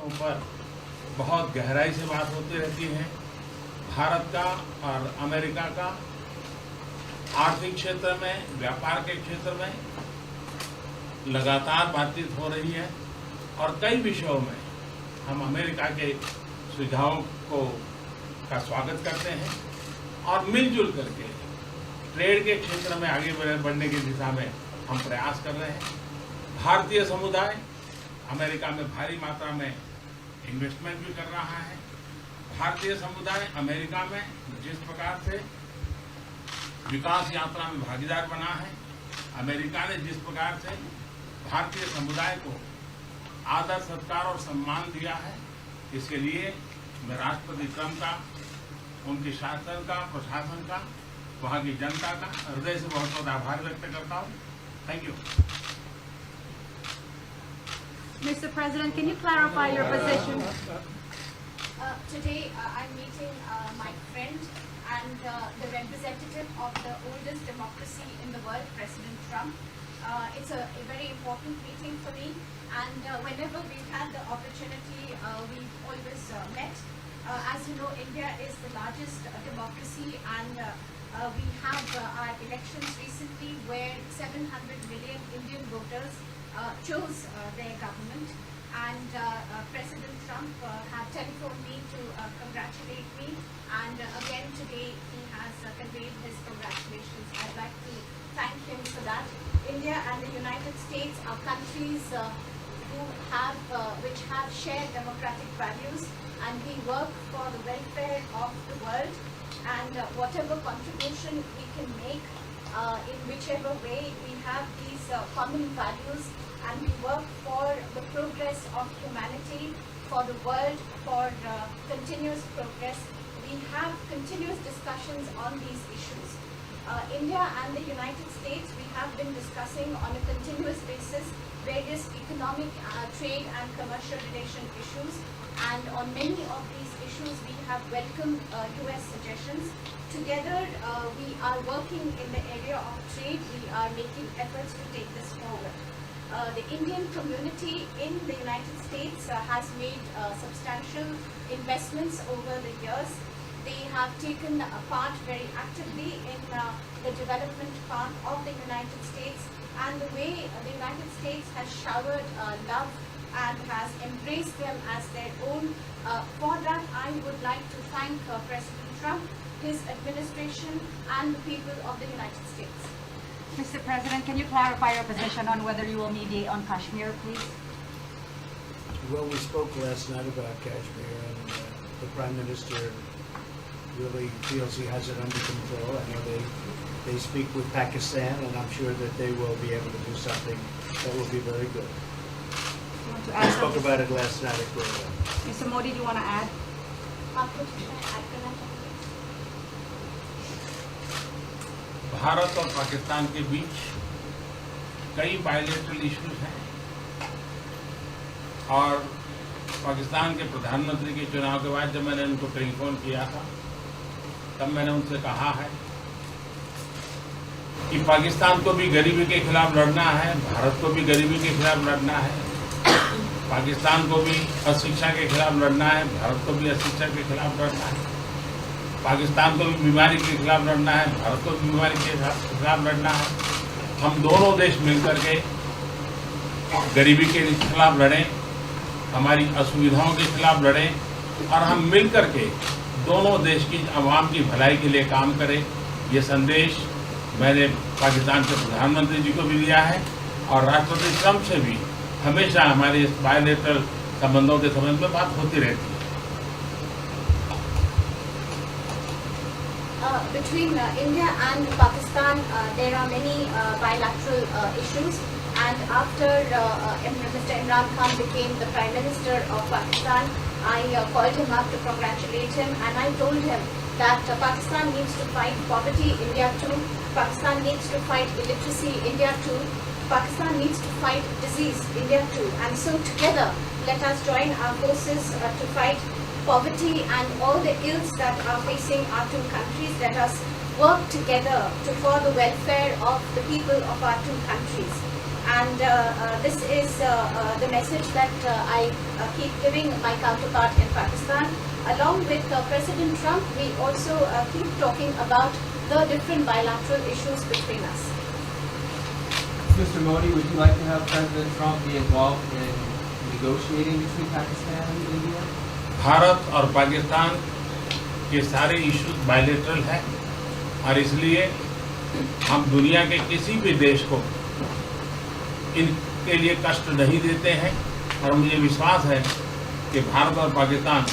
विषयों पर बहुत गहराई से बात होती रहती है। भारत का और अमेरिका का आर्थिक क्षेत्र में, व्यापार के क्षेत्र में लगातार बातचीत हो रही है और कई विषयों में हम अमेरिका के सुझावों का स्वागत करते हैं और मिलजुल करके ट्रेड के क्षेत्र में आगे बढ़ने की दिशा में हम प्रयास कर रहे हैं। भारतीय समुदाय अमेरिका में भारी मात्रा में इन्वेस्टमेंट भी कर रहा है। भारतीय समुदाय अमेरिका में जिस प्रकार से विकास यात्रा में भागीदार बना है, अमेरिका ने जिस प्रकार से भारतीय समुदाय को आदर, सत्कार और सम्मान दिया है, इसके लिए मैं राष्ट्रपति ट्रंप का, उनके शासन का, प्रशासन का, वहाँ की जनता का हृदय से बहुत बहुत आभार व्यक्त करता हूँ। Thank you. Mr. President, can you clarify your position? Today, I'm meeting my friend and the representative of the oldest democracy in the world, President Trump. It's a very important meeting for me, and whenever we've had the opportunity, we've always met. As you know, India is the largest democracy, and we have our elections recently where 700 million Indian voters chose their government, and President Trump had telephoned me to congratulate me, and again today he has conveyed his congratulations. I'd like to thank him for that. India and the United States are countries which have shared democratic values, and we work for the welfare of the world, and whatever contribution we can make in whichever way, we have these common values, and we work for the progress of humanity, for the world, for continuous progress. We have continuous discussions on these issues. India and the United States, we have been discussing on a continuous basis various economic, trade and commercial relation issues, and on many of these issues we have welcomed US suggestions. Together we are working in the area of trade. We are making efforts to take this forward. The Indian community in the United States has made substantial investments over the years. They have taken part very actively in the development part of the United States, and the way the United States has showered love and has embraced them as their own. For that, I would like to thank President Trump, his administration, and the people of the United States. Mr. President, can you clarify your position on whether you will mediate on Kashmir, please? Well, we spoke last night about Kashmir, and the Prime Minister really feels he has it under control. I know they speak with Pakistan, and I'm sure that they will be able to do something that will be very good. You want to We add spoke something? about it last night at Korea. Mr. Modi, do you want to add? Bharat और पाकिस्तान के बीच कई bilateral issues हैं और पाकिस्तान के प्रधानमंत्री के चुनाव के बाद जब मैंने उनको टेलीफोन किया था, तब मैंने उनसे कहा है कि पाकिस्तान को भी गरीबी के खिलाफ लड़ना है, भारत को भी गरीबी के खिलाफ लड़ना है, पाकिस्तान को भी अशिक्षा के खिलाफ लड़ना है, भारत को भी अशिक्षा के खिलाफ लड़ना है, पाकिस्तान को भी बीमारी के खिलाफ लड़ना है, भारत को भी बीमारी के खिलाफ लड़ना है। हम दोनों देश मिलकर के गरीबी के खिलाफ लड़ें, हमारी असुविधाओं के खिलाफ लड़ें और हम मिलकर के दोनों देश की आवाम की भलाई के लिए काम करें। ये संदेश मैंने पाकिस्तान के प्रधानमंत्री जी को भी दिया है और राष्ट्रपति ट्रंप से भी हमेशा हमारे इस बायलैटरल संबंधों के संबंध में बात होती रहती है। Between India and Pakistan, there are many bilateral issues, and after Mr. Imran Khan became the Prime Minister of Pakistan, I called him up to congratulate him, and I told him that Pakistan needs to fight poverty, India too. Pakistan needs to fight illiteracy, India too. Pakistan needs to fight disease, India too. And so together, let us join our forces to fight poverty and all the ills that are facing our two countries. Let us work together for the welfare of the people of our two countries. And this is the message that I keep giving my counterpart in Pakistan. Along with President Trump, we also keep talking about the different bilateral issues between us. Mr. Modi, would you like to have President Trump be involved in negotiating between Pakistan and India? Bharat और पाकिस्तान के सारे issues bilateral हैं और इसलिए हम दुनिया के किसी भी देश को इनके लिए कष्ट नहीं देते हैं और मुझे विश्वास है कि भारत और पाकिस्तान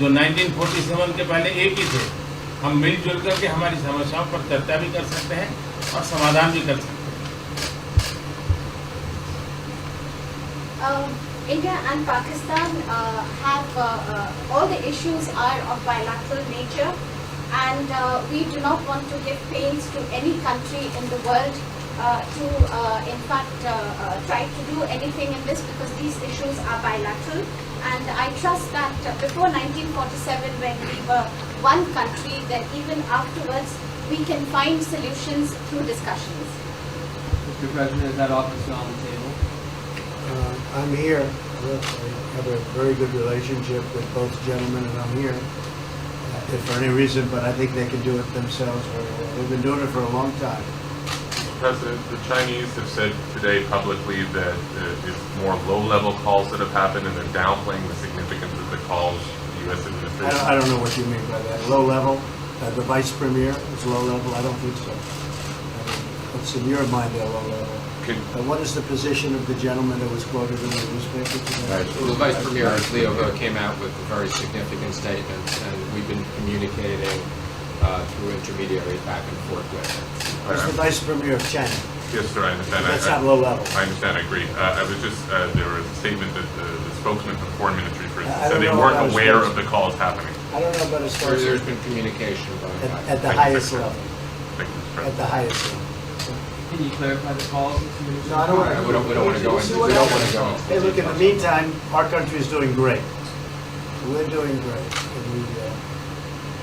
जो 1947 के पहले एक ही थे, हम मिलजुल करके हमारी समस्याओं पर चर्चा भी कर सकते हैं और समाधान भी कर सकते हैं। India and Pakistan have all the issues are of bilateral nature, and we do not want to give pains to any country in the world to in fact try to do anything in this, because these issues are bilateral. And I trust that before 1947, when we were one country, then even afterwards we can find solutions through discussions. Mr. President, is that offer still on the table? I'm here. Look, I have a very good relationship with both gentlemen, and I'm here. If for any reason, but I think they can do it themselves very well. They've been doing it for a long time. President, the Chinese have said today publicly that it's more low-level calls that have happened, and they're downplaying the significance of the calls the U.S. administration. I don't know what you mean by that. Low level? The vice premier is low level? I don't think so. What's in your mind, they're low level? What is the position of the gentleman that was quoted in the newspaper today? Well, the Vice Premier, Leo Ho, came out with a very significant statement, and we've been communicating through intermediaries back and forth with him. It's the Vice Premier of China. Yes, sir, I understand. That's not low level. I understand, I agree. I was just, there was a statement that the spokesman for the Foreign Ministry, for instance, I said don't they know weren't about aware his of the calls happening. I don't know about as far as There's been communication going back. at the Thank you, highest Mr. level. Thank you, Mr. At President. the highest level. Can you clarify the calls, Mr. Minister? No, I don't want We don't want to go into. We don't want to go into. Hey, look, in the meantime, our country is doing great. We're doing great. And the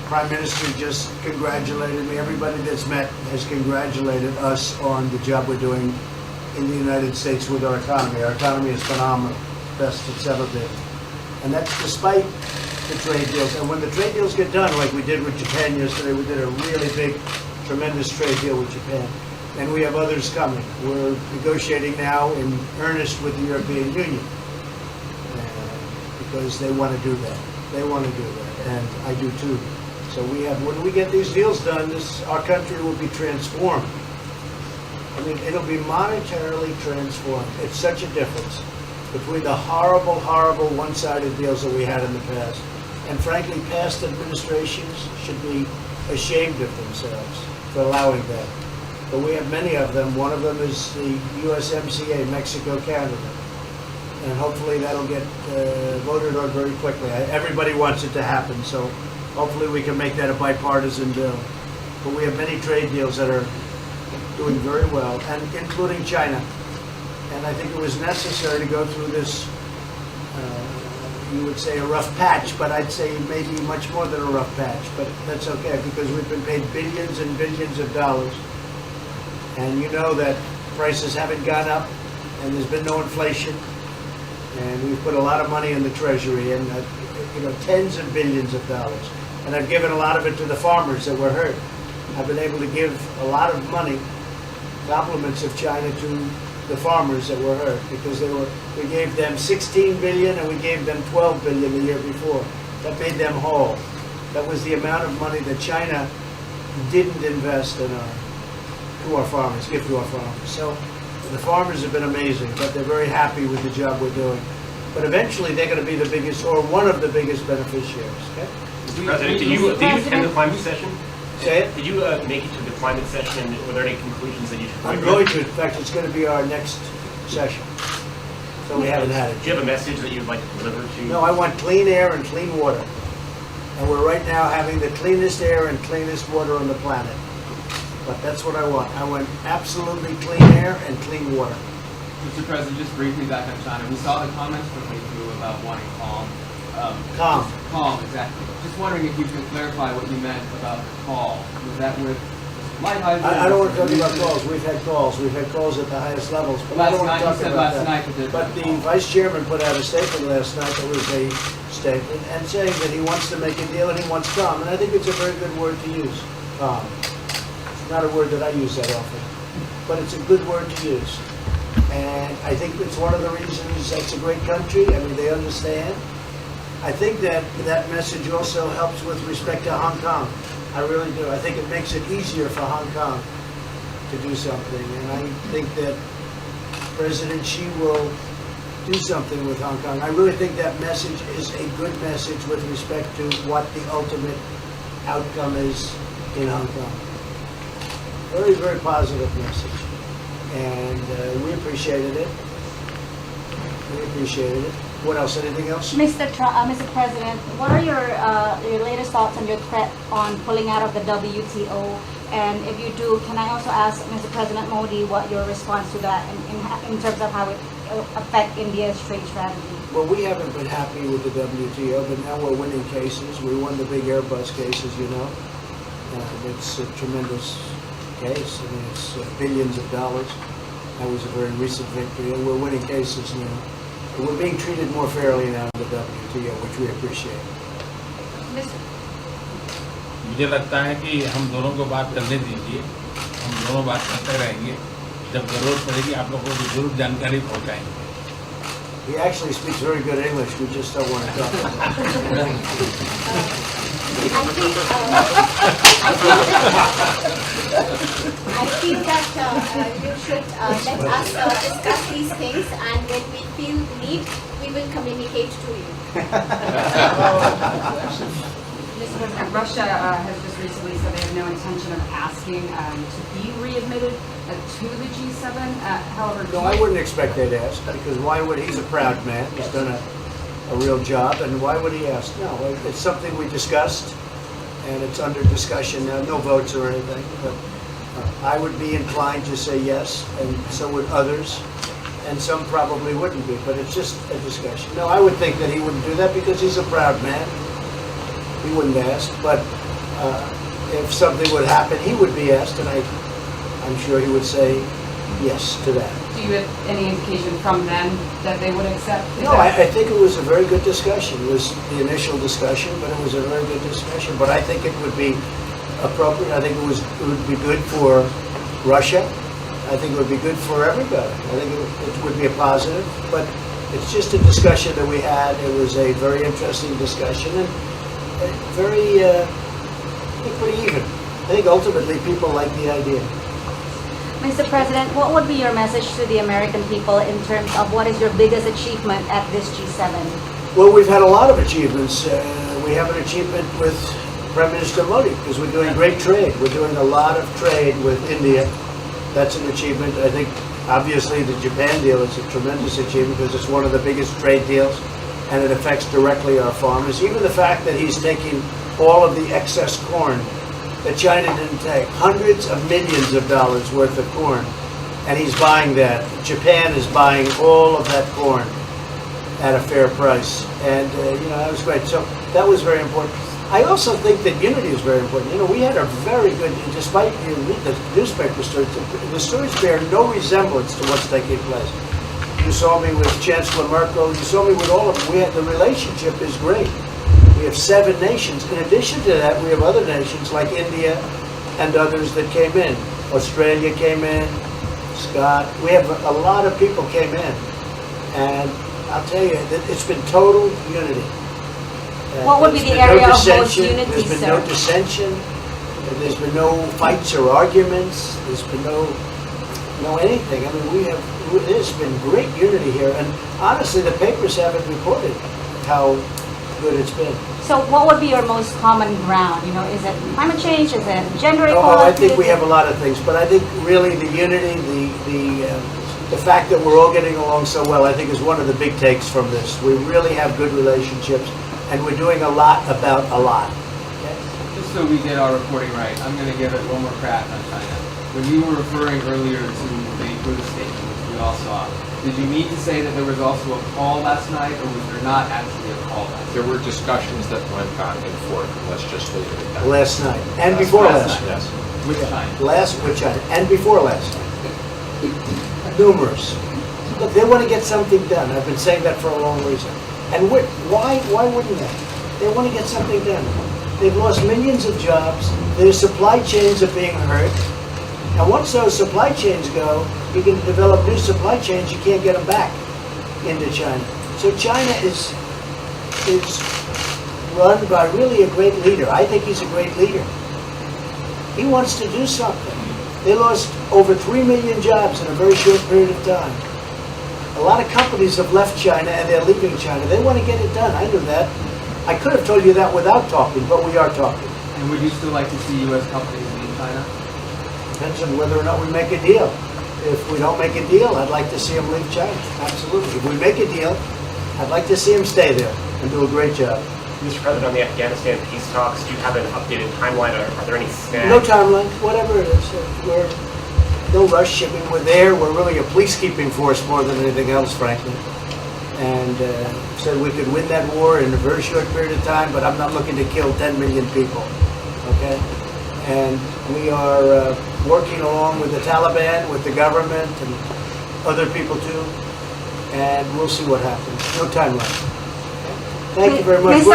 Prime Minister just congratulated me. Everybody that's met has congratulated us on the job we're doing in the United States with our economy. Our economy is phenomenal, best it's ever been. And that's despite the trade deals. And when the trade deals get done, like we did with Japan yesterday, we did a really big, tremendous trade deal with Japan. And we have others coming. We're negotiating now in earnest with the European Union because they want to do that. They want to do that, and I do too. So we have, when we get these deals done, our country will be transformed. I mean, it'll be monetarily transformed. It's such a difference between the horrible, horrible one-sided deals that we had in the past. And frankly, past administrations should be ashamed of themselves for allowing that. But we have many of them. One of them is the USMCA, Mexico, Canada. And hopefully that'll get voted on very quickly. Everybody wants it to happen, so hopefully we can make that a bipartisan bill. But we have many trade deals that are doing very well, and including China. And I think it was necessary to go through this, you would say a rough patch, but I'd say maybe much more than a rough patch. But that's okay, because we've been paid billions and billions of dollars. And you know that prices haven't gone up, and there's been no inflation. And we've put a lot of money in the Treasury, and tens of billions of dollars. And I've given a lot of it to the farmers that were hurt. I've been able to give a lot of money, compliments of China, to the farmers that were hurt, because we gave them 16 billion and we gave them 12 billion the year before. That made them whole. That was the amount of money that China didn't invest in our farmers, give to our farmers. So the farmers have been amazing, but they're very happy with the job we're doing. But eventually they're going to be the biggest, or one of the biggest beneficiaries. Okay? Mr. President, did you attend the climate session? Say it? Did you make it to the climate session, and were there any conclusions that you took away I'm from it? going to. In fact, it's going to be our next session. So we haven't had it. Do you have a message that you'd like to deliver to? No, I want clean air and clean water. And we're right now having the cleanest air and cleanest water on the planet. But that's what I want. I want absolutely clean air and clean water. Mr. President, just briefly back on China. We saw the comments from you about wanting calm. Calm. Calm, exactly. Just wondering if you could clarify what you meant about the call. Was that with I don't want to talk about calls. We've had calls. We've had calls at the highest levels. But I don't want to talk about that. But the vice chairman put out a statement last night that was a statement and saying that he wants to make a deal and he wants calm. And I think it's a very good word to use, calm. It's not a word that I use that often, but it's a good word to use. And I think it's one of the reasons that's a great country. I mean, they understand. I think that that message also helps with respect to Hong Kong. I really do. I think it makes it easier for Hong Kong to do something. And I think that President Xi will do something with Hong Kong. I really think that message is a good message with respect to what the ultimate outcome is in Hong Kong. Very, very positive message. And we appreciated it. We appreciated it. What else? Anything else? Mr. President, what are your latest thoughts on your threat on pulling out of the WTO? And if you do, can I also ask Mr. President Modi what your response to that in terms of how it affect India's trade strategy? Well, we haven't been happy with the WTO, but now we're winning cases. We won the big Airbus cases, you know. It's a tremendous case. I mean, it's billions of dollars. That was a very recent victory, and we're winning cases now. We're being treated more fairly now in the WTO, which we appreciate. मुझे लगता है कि हम दोनों को बात करने दीजिए, हम दोनों बात करते रहेंगे, जब जरूरत पड़ेगी आप लोगों को जरूर जानकारी पहुंचाएंगे. He actually speaks very good English, we just don't want to talk about it. I feel that you should let us discuss these things, and when we feel the need, we will communicate to you. Mr. President, Russia has just recently said they have no intention of asking to be readmitted to the G7. However, No, I wouldn't expect they'd ask, because why would, he's a proud man, he's done a real job, and why would he ask? No, it's something we discussed, and it's under discussion now, no votes or anything, but I would be inclined to say yes, and so would others, and some probably wouldn't be, but it's just a discussion. No, I would think that he wouldn't do that because he's a proud man. He wouldn't ask, but if something would happen, he would be asked, and I'm sure he would say yes to that. do you have any indication from them that they would accept? No, I think it was a very good discussion. It was the initial discussion, but it was a very good discussion. But I think it would be appropriate. I think it would be good for Russia. I think it would be good for everybody. I think it would be a positive. But it's just a discussion that we had. It was a very interesting discussion and very, I think pretty even. I think ultimately people like the idea. Mr. President, what would be your message to the American people in terms of what is your biggest achievement at this G7? Well, we've had a lot of achievements. We have an achievement with Prime Minister Modi because we're doing great trade. We're doing a lot of trade with India. That's an achievement. I think obviously the Japan deal is a tremendous achievement because it's one of the biggest trade deals and it affects directly our farmers. Even the fact that he's taking all of the excess corn that China didn't take, hundreds of millions of dollars worth of corn, and he's buying that. Japan is buying all of that corn at a fair price, and that was great. So that was very important. I also think that unity is very important. We had a very good, despite you read the newspaper stories, the stories bear no resemblance to what's taking place. You saw me with Chancellor Merkel. You saw me with all of them. The relationship is great. We have 7 nations. In addition to that, we have other nations like India and others that came in. Australia came in, Scott. We have a lot of people came in. And I'll tell you, it's been total unity. What would be the area of most unity, There's been sir? no dissension. There's been no fights or arguments. There's been no anything. I mean, there's been great unity here. And honestly, the papers haven't reported how good it's been. So what would be your most common ground? Is it climate change? Is it gender equality? I think we have a lot of things, but I think really the unity, the fact that we're all getting along so well, I think is one of the big takes from this. We really have good relationships, and we're doing a lot about a lot. Okay? Just so we get our reporting right, I'm going to give it one more crack on China. When you were referring earlier to the Buddhist statement, which we all saw, Did you mean to say that there was also a call last night, or was there not actually a call last night? There were discussions that went back and forth, and let's just leave it at that. Last night, and before last night. Yes. Which time? Which China, and before last night. Numerous. Look, they want to get something done. I've been saying that for a long reason. And why wouldn't they? They want to get something done. They've lost millions of jobs. Their supply chains are being hurt. And once those supply chains go, you can develop new supply chains, you can't get them back into China. So China is run by really a great leader. I think he's a great leader. He wants to do something. They lost over 3 million jobs in a very short period of time. A lot of companies have left China and they're leaving China. They want to get it done. I knew that. I could have told you that without talking, but we are talking. And would you still like to see U.S. companies leave China? Depends on whether or not we make a deal. If we don't make a deal, I'd like to see them leave China. Absolutely. If we make a deal, I'd like to see them stay there and do a great job. Mr. President, on the Afghanistan peace talks, do you have an updated timeline, or are there any snags? No timeline, whatever it is. We're no rush. I mean, we're there. We're really a peacekeeping force more than anything else, frankly. And said we could win that war in a very short period of time, but I'm not looking to kill 10 million people. Okay? And we are working along with the Taliban, with the government, and other people too. And we'll see what happens. No timeline. Thank you very much.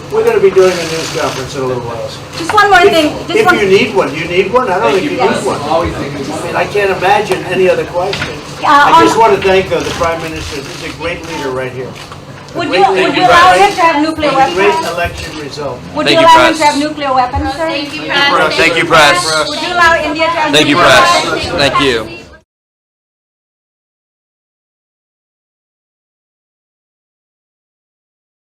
We're going to be doing a news conference in a little while. Just one more thing. If you need one, do you need one? I don't think you need Yes. one. Always think it's I mean, I can't imagine any other question. I just want to thank the Prime Minister. He's a great leader right here. Would you allow him to have nuclear A great weapons? election result. Would you allow him to have nuclear weapons, sir? Thank you, press. Would you allow India to have Thank you, nuclear press. weapons? Thank you.